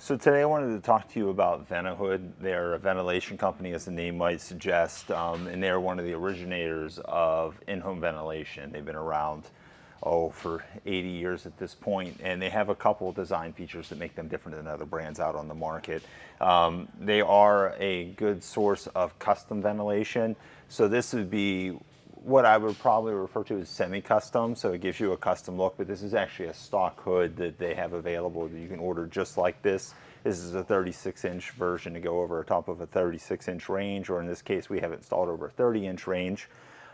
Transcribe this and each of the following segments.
So today I wanted to talk to you about Venah Hood. They're a ventilation company, as the name might suggest, and they're one of the originators of in-home ventilation. They've been around, for 80 years at this point, and they have a couple of design features that make them different than other brands out on the market. They are a good source of custom ventilation. So this would be what I would probably refer to as semi-custom, so it gives you a custom look, but this is actually a stock hood that they have available that you can order just like this. This is a 36-inch version to go over top of a 36-inch range, or in this case we have it installed over a 30-inch range.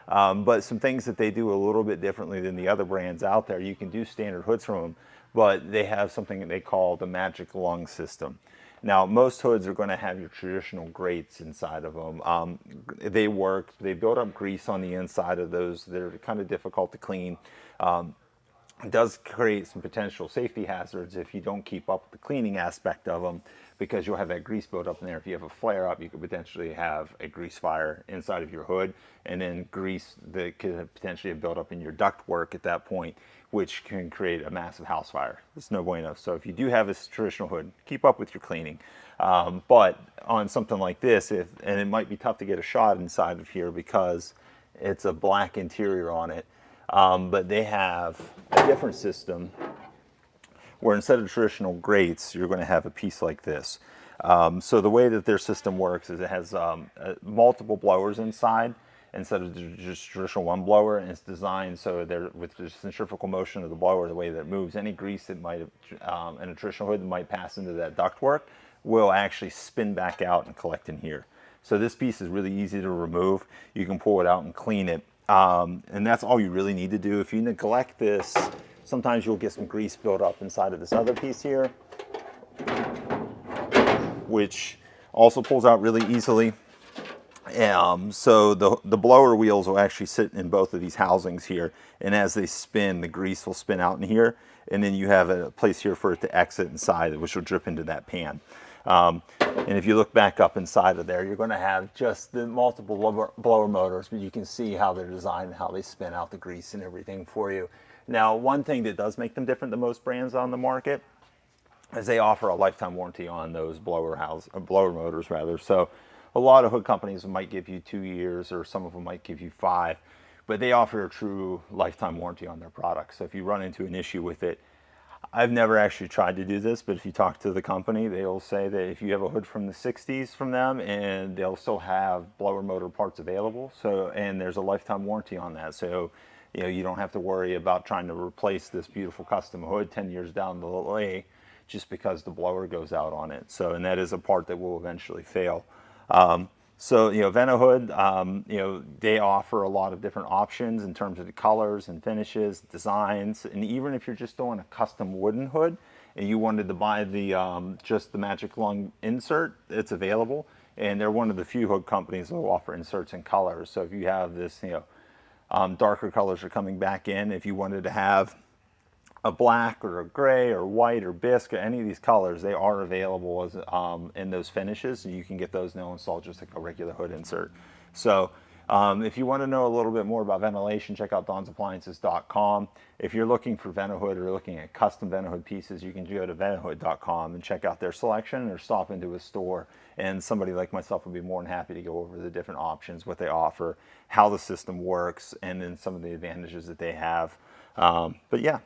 But some things that they do a little bit differently than the other brands out there, you can do standard hoods from them, but they have something that they call the magic lung system. Now, most hoods are going to have your traditional grates inside of them. They work, they build up grease on the inside of those. They're kind of difficult to clean. It does create some potential safety hazards if you don't keep up with the cleaning aspect of them, because you'll have that grease build up in there. If you have a flare up, you could potentially have a grease fire inside of your hood, and then grease that could potentially have built up in your ductwork at that point, which can create a massive house fire. It's no bueno. So if you do have a traditional hood, keep up with your cleaning. But on something like this, and it might be tough to get a shot inside of here because it's a black interior on it, but they have a different system where instead of traditional grates, you're going to have a piece like this. So the way that their system works is it has multiple blowers inside instead of just traditional one blower, and it's designed so that with the centrifugal motion of the blower, the way that it moves, any grease that might have, in a traditional hood that might pass into that ductwork will actually spin back out and collect in here. So this piece is really easy to remove. You can pull it out and clean it. And that's all you really need to do. If you neglect this, sometimes you'll get some grease built up inside of this other piece here, which also pulls out really easily. So the blower wheels will actually sit in both of these housings here, and as they spin, the grease will spin out in here, and then you have a place here for it to exit inside, which will drip into that pan. And if you look back up inside of there, you're going to have just the multiple blower motors, but you can see how they're designed and how they spin out the grease and everything for you. Now, one thing that does make them different than most brands on the market is they offer a lifetime warranty on those blower motors rather. So a lot of hood companies might give you 2 years, or some of them might give you 5, but they offer a true lifetime warranty on their products. So if you run into an issue with it, I've never actually tried to do this, but if you talk to the company, they'll say that if you have a hood from the 60s from them, and they'll still have blower motor parts available. So, and there's a lifetime warranty on that. So, you don't have to worry about trying to replace this beautiful custom hood 10 years down the way just because the blower goes out on it. So, and that is a part that will eventually fail. So, Venah Hood, they offer a lot of different options in terms of the colors and finishes, designs, and even if you're just doing a custom wooden hood and you wanted to buy the just the Magic Lung insert, it's available. And they're one of the few hood companies that will offer inserts in colors. So if you have this, darker colors are coming back in. If you wanted to have a black or a gray or white or bisque, any of these colors, they are available as in those finishes, and you can get those now installed just like a regular hood insert. So if you want to know a little bit more about ventilation, check out donsappliances.com. If you're looking for Venah Hood or looking at custom Venah Hood pieces, you can go to venahhood.com and check out their selection, or stop into a store, and somebody like myself would be more than happy to go over the different options, what they offer, how the system works, and then some of the advantages that they have. But yeah,